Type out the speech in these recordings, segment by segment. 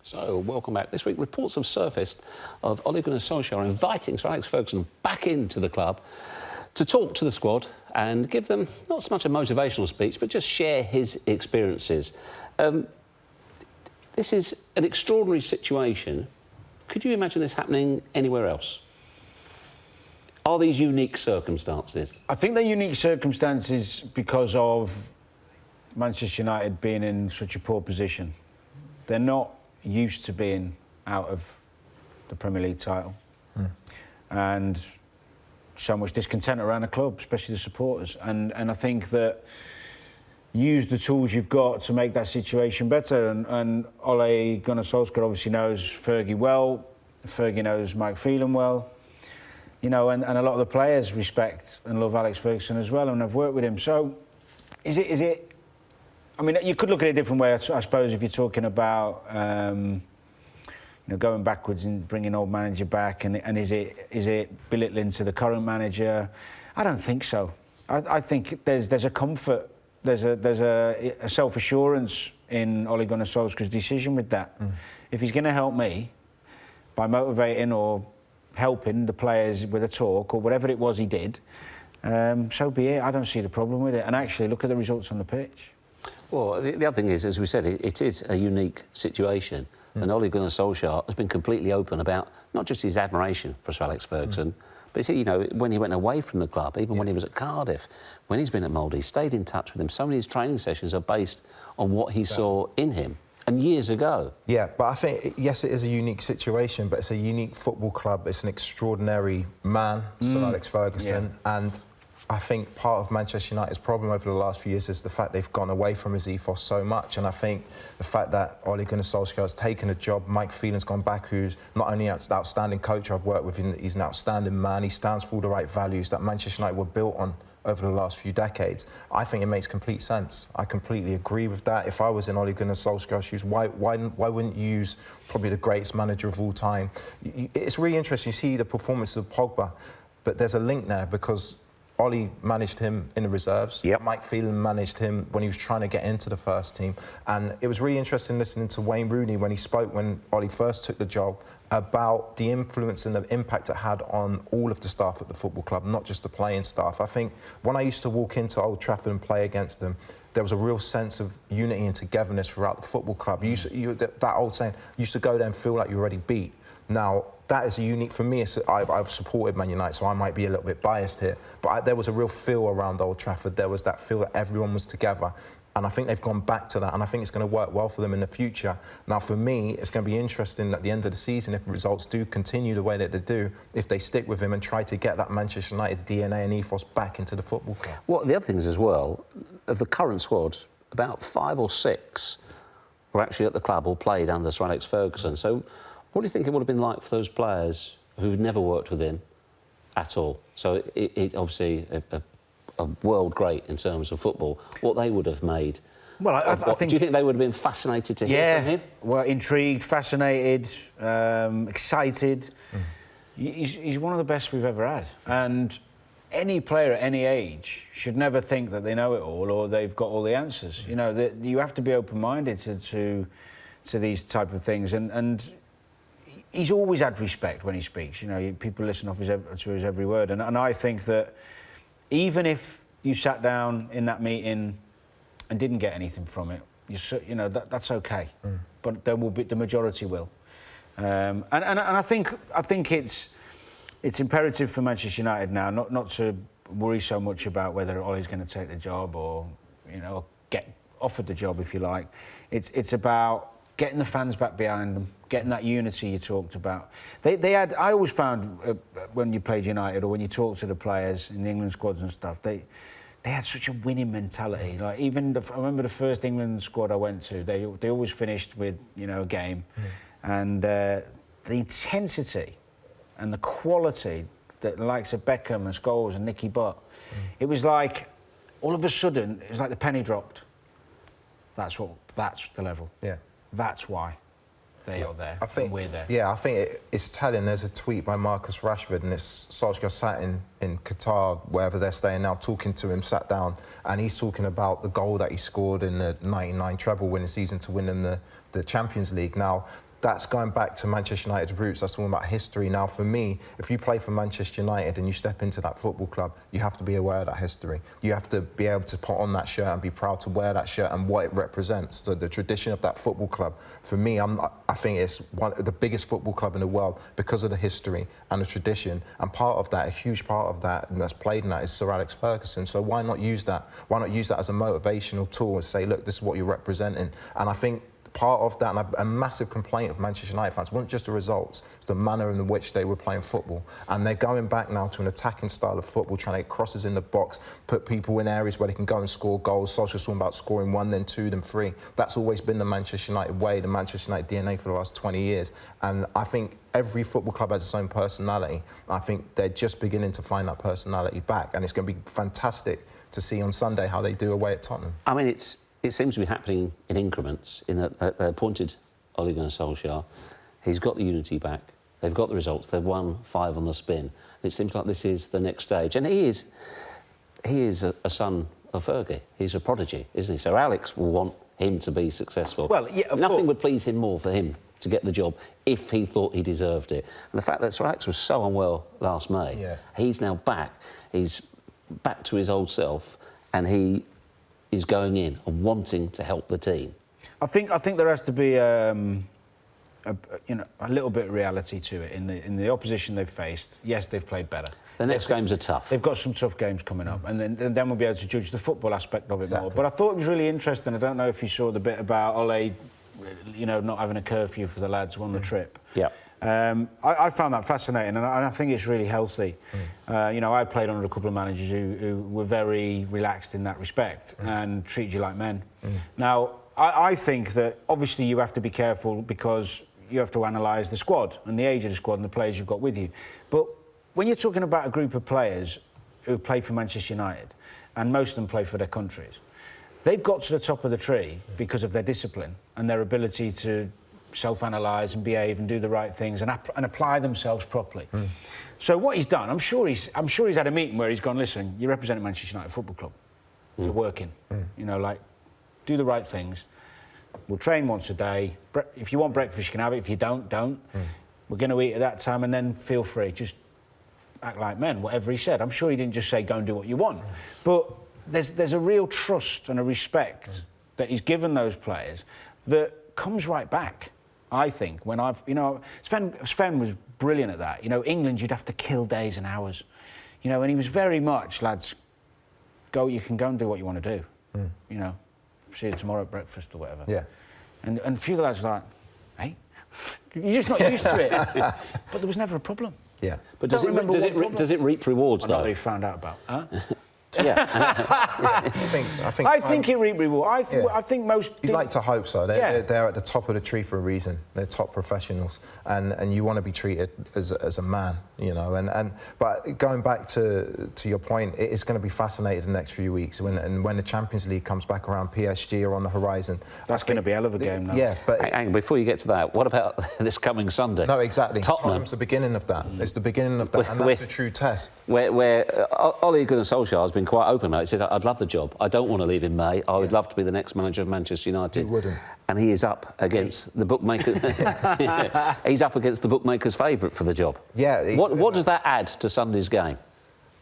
So, welcome back. This week, reports have surfaced of Ole Gunnar Solskjaer inviting Sir Alex Ferguson back into the club to talk to the squad and give them not so much a motivational speech, but just share his experiences. This is an extraordinary situation. Could you imagine this happening anywhere else? Are these unique circumstances? I think they're unique circumstances because of Manchester United being in such a poor position. They're not used to being out of the Premier League title. And so much discontent around the club, especially the supporters. And I think that use the tools you've got to make that situation better. And Ole Gunnar Solskjaer obviously knows Fergie well. Fergie knows Mike Phelan well. You know, and a lot of the players respect and love Alex Ferguson as well, and I've worked with him. So, is it? I mean, you could look at it a different way, I suppose, if you're talking about, you know, going backwards and bringing old manager back, and is it belittling to the current manager? I don't think so. I think there's a comfort, there's a self-assurance in Ole Gunnar Solskjaer's decision with that. If he's going to help me by motivating or helping the players with a talk or whatever it was he did, so be it. I don't see the problem with it. And actually, look at the results on the pitch. Well, the other thing is, as we said, it is a unique situation. And Ole Gunnar Solskjaer has been completely open about not just his admiration for Sir Alex Ferguson, but, you know, when he went away from the club, even when he was at Cardiff, when he's been at Molde, he stayed in touch with him. So many of his training sessions are based on what he saw in him. And years ago. Yeah, but I think, yes, it is a unique situation, but it's a unique football club. It's an extraordinary man, Sir Alex Ferguson. Yeah. And I think part of Manchester United's problem over the last few years is the fact they've gone away from his ethos so much. And I think the fact that Ole Gunnar Solskjaer has taken a job, Mike Phelan's gone back, who's not only an outstanding coach I've worked with, he's an outstanding man. He stands for all the right values that Manchester United were built on over the last few decades. I think it makes complete sense. I completely agree with that. If I was in Ole Gunnar Solskjaer's shoes, why wouldn't you use probably the greatest manager of all time? It's really interesting. You see the performance of Pogba, but there's a link there because Ole managed him in the reserves. Yep. Mike Phelan managed him when he was trying to get into the first team. And it was really interesting listening to Wayne Rooney when he spoke when Ole first took the job about the influence and the impact it had on all of the staff at the football club, not just the playing staff. I think when I used to walk into Old Trafford and play against them, there was a real sense of unity and togetherness throughout the football club. That old saying, you used to go there and feel like you're already beat. Now, that is unique for me. I've supported Man United, so I might be a little bit biased here. But there was a real feel around Old Trafford. There was that feel that everyone was together. And I think they've gone back to that, and I think it's going to work well for them in the future. Now, for me, it's going to be interesting at the end of the season, if results do continue the way that they do, if they stick with him and try to get that Manchester United DNA and ethos back into the football club. Well, the other thing is as well, of the current squad, about 5 or 6 were actually at the club or played under Sir Alex Ferguson. So what do you think it would have been like for those players who'd never worked with him at all? So it obviously a world great in terms of football, what they would have made. Well, I think... Do you think they would have been fascinated to hear from him? Well, intrigued, fascinated, excited. He's one of the best we've ever had. And any player at any age should never think that they know it all or they've got all the answers. You know, you have to be open-minded to these type of things. And he's always had respect when he speaks. You know, people listen to his every word. And I think that even if you sat down in that meeting and didn't get anything from it, you know that's okay. But there will be, the majority will. And I think it's imperative for Manchester United now not to worry so much about whether Ole's going to take the job or, you know, get offered the job, if you like. It's about getting the fans back behind them, getting that unity you talked about. They had. I always found when you played United or when you talked to the players in the England squads and stuff, they had such a winning mentality. Like even I remember the first England squad I went to, they always finished with, you know, a game, and the intensity and the quality that the likes of Beckham and Scholes and Nicky Butt, it was like all of a sudden it was like the penny dropped. That's the level. Yeah. That's why they are there, I think, and we're there. Yeah, I think it's telling. There's a tweet by Marcus Rashford, and it's Solskjaer sat in Qatar, wherever they're staying now, talking to him, sat down, and he's talking about the goal that he scored in the '99 treble winning season to win them the Champions League. Now, that's going back to Manchester United's roots. That's all about history. Now, for me, if you play for Manchester United and you step into that football club, you have to be aware of that history. You have to be able to put on that shirt and be proud to wear that shirt and what it represents, the tradition of that football club. For me, I think it's one of the biggest football club in the world because of the history and the tradition. And part of that, a huge part of that, and that's played in that, is Sir Alex Ferguson. So why not use that? Why not use that as a motivational tool and say, look, this is what you're representing? And I think part of that, and a massive complaint of Manchester United fans, wasn't just the results, the manner in which they were playing football. And they're going back now to an attacking style of football, trying to get crosses in the box, put people in areas where they can go and score goals. Solskjaer's talking about scoring 1, then 2, then 3. That's always been the Manchester United way, the Manchester United DNA for the last 20 years. And I think every football club has its own personality. I think they're just beginning to find that personality back. And it's going to be fantastic to see on Sunday how they do away at Tottenham. I mean, it seems to be happening in increments, in that they appointed Ole Gunnar Solskjaer. He's got the unity back. They've got the results. They've won 5 on the spin. It seems like this is the next stage. And he is a son of Fergie. He's a prodigy, isn't he? So Alex will want him to be successful. Well, yeah, nothing would please him more for him to get the job if he thought he deserved it. And the fact that Sir Alex was so unwell last May, he's now back. He's back to his old self, and he is going in and wanting to help the team. I think there has to be a little bit of reality to it in the opposition they've faced. Yes, they've played better. The next games are tough. They've got some tough games coming up, and then we'll be able to judge the football aspect of it more. But I thought it was really interesting. I don't know if you saw the bit about Ole, not having a curfew for the lads on the trip. Yeah. I found that fascinating, and I think it's really healthy. I played under a couple of managers who were very relaxed in that respect and treated you like men. Now, I think that obviously you have to be careful because you have to analyse the squad and the age of the squad and the players you've got with you. But when you're talking about a group of players who play for Manchester United, and most of them play for their countries, they've got to the top of the tree because of their discipline and their ability to self-analyse and behave and do the right things and apply themselves properly. So what he's done, I'm sure he's had a meeting where he's gone, listen, you're representing Manchester United Football Club. You're working. Do the right things. We'll train once a day. If you want breakfast, you can have it. If you don't. We're going to eat at that time, and then feel free. Just act like men, whatever he said. I'm sure he didn't just say, go and do what you want. But there's a real trust and a respect that he's given those players that comes right back. I think, when Sven was brilliant at that. England, you'd have to kill days and hours. And he was very much, lads, you can go and do what you want to do. See you tomorrow at breakfast or whatever. Yeah. And a few of the lads were like, hey? You're just not used to it. But there was never a problem. Yeah. But does it reap rewards, though? I know what he found out about. Huh? Yeah. I think it reaped reward. I think most... You'd like to hope so. They're at the top of the tree for a reason. They're top professionals, and you want to be treated as a man, But going back to your point, it is going to be fascinating the next few weeks when the Champions League comes back around. PSG are on the horizon. That's going to be a hell of a game now. Yeah, but hang on, before you get to that, what about this coming Sunday? No, exactly. Tottenham's the beginning of that. It's the beginning of that, and that's the true test. Where Ole Gunnar Solskjaer has been quite open about it. He said, I'd love the job. I don't want to leave in May. I would love to be the next manager of Manchester United. You wouldn't. And he is up against the bookmakers. He's up against the bookmakers' favourite for the job. Yeah. What does that add to Sunday's game?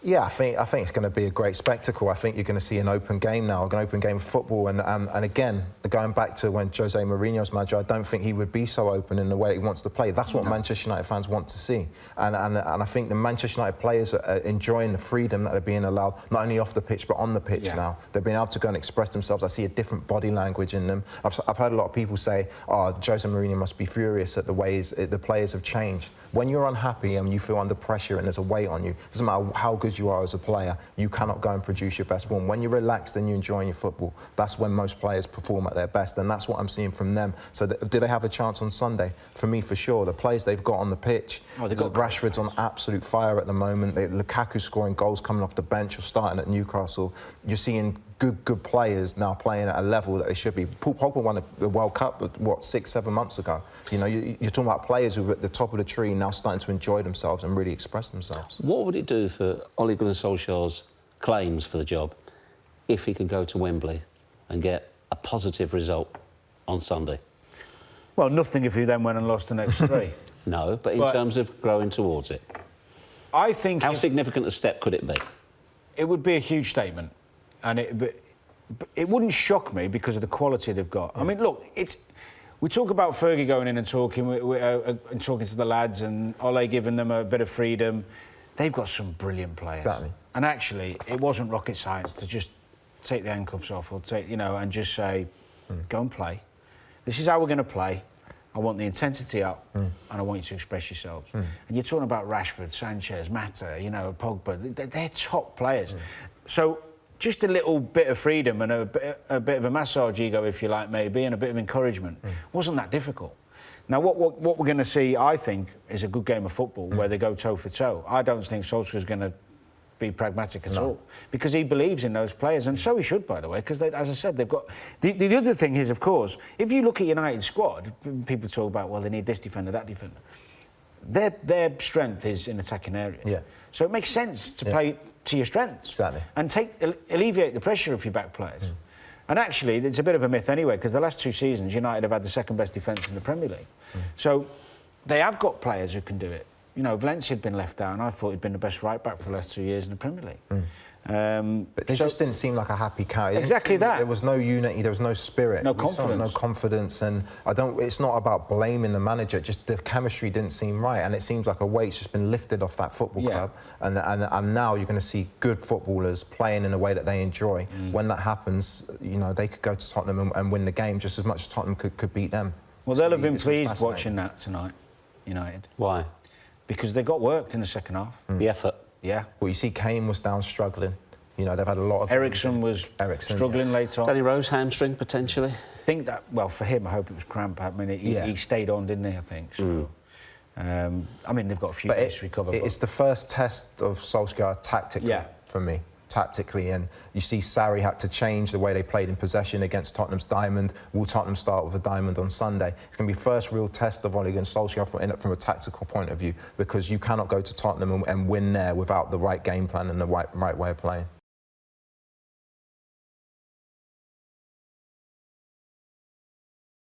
Yeah, I think it's going to be a great spectacle. I think you're going to see an open game now, an open game of football. And again, going back to when Jose Mourinho's manager, I don't think he would be so open in the way he wants to play. That's what Manchester United fans want to see. And I think the Manchester United players are enjoying the freedom that they're being allowed, not only off the pitch, but on the pitch now. They're being able to go and express themselves. I see a different body language in them. I've heard a lot of people say, Jose Mourinho must be furious at the ways the players have changed. When you're unhappy and you feel under pressure and there's a weight on you, it doesn't matter how good you are as a player, you cannot go and produce your best form. When you're relaxed and you're enjoying your football, that's when most players perform at their best, and that's what I'm seeing from them. So do they have a chance on Sunday? For me, for sure. The players they've got on the pitch, Rashford's on absolute fire at the moment. Lukaku's scoring goals coming off the bench or starting at Newcastle. You're seeing good players now playing at a level that they should be. Paul Pogba won the World Cup, 6-7 months ago. You're talking about players who are at the top of the tree now starting to enjoy themselves and really express themselves. What would it do for Ole Gunnar Solskjaer's claims for the job if he could go to Wembley and get a positive result on Sunday? Well, nothing if he then went and lost the next 3. No, but in terms of growing towards it, I think how significant a step could it be? it would be a huge statement, and it wouldn't shock me because of the quality they've got. I mean, look, we talk about Fergie going in and talking and talking to the lads, and Ole giving them a bit of freedom. They've got some brilliant players. Exactly. And actually, it wasn't rocket science to just take the handcuffs off or and just say, go and play. This is how we're going to play. I want the intensity up, and I want you to express yourselves. And you're talking about Rashford, Sanchez, Mata, Pogba. They're top players. So just a little bit of freedom and a bit of a massage ego, if you like, maybe, and a bit of encouragement wasn't that difficult. Now, what we're going to see, I think, is a good game of football where they go toe for toe. I don't think Solskjaer's going to be pragmatic at all, because he believes in those players, and so he should, by the way, because as I said, they've got the other thing is, of course, if you look at United's squad, people talk about, well, they need this defender, that defender. Their strength is in attacking areas, so it makes sense to play to your strengths, and alleviate the pressure of your back players. And actually, it's a bit of a myth anyway, because the last 2 seasons United have had the second best defence in the Premier League, so they have got players who can do it. Valencia had been left out, and I thought he'd been the best right-back for the last 2 years in the Premier League. But it just didn't seem like a happy cow. Exactly that. There was no unity, there was no spirit. No confidence. No confidence, and it's not about blaming the manager, just the chemistry didn't seem right, and it seems like a weight's just been lifted off that football club, and now you're going to see good footballers playing in a way that they enjoy. When that happens, they could go to Tottenham and win the game just as much as Tottenham could beat them. Well, they'll have been pleased watching that tonight, United. Why? Because they got worked in the second half. The effort. Yeah. Well, you see, Kane was down struggling. They've had a lot of... Ericsson was struggling late on. Danny Rose, hamstring, potentially? I think that, well, for him, I hope it was cramp. I mean, he stayed on, didn't he, I think? So, I mean, they've got a few days to recover. It's the first test of Solskjaer tactically for me. Tactically, and you see Sarri had to change the way they played in possession against Tottenham's diamond. Will Tottenham start with a diamond on Sunday? It's going to be first real test of Ole Gunnar Solskjaer from a tactical point of view, because you cannot go to Tottenham and win there without the right game plan and the right way of playing.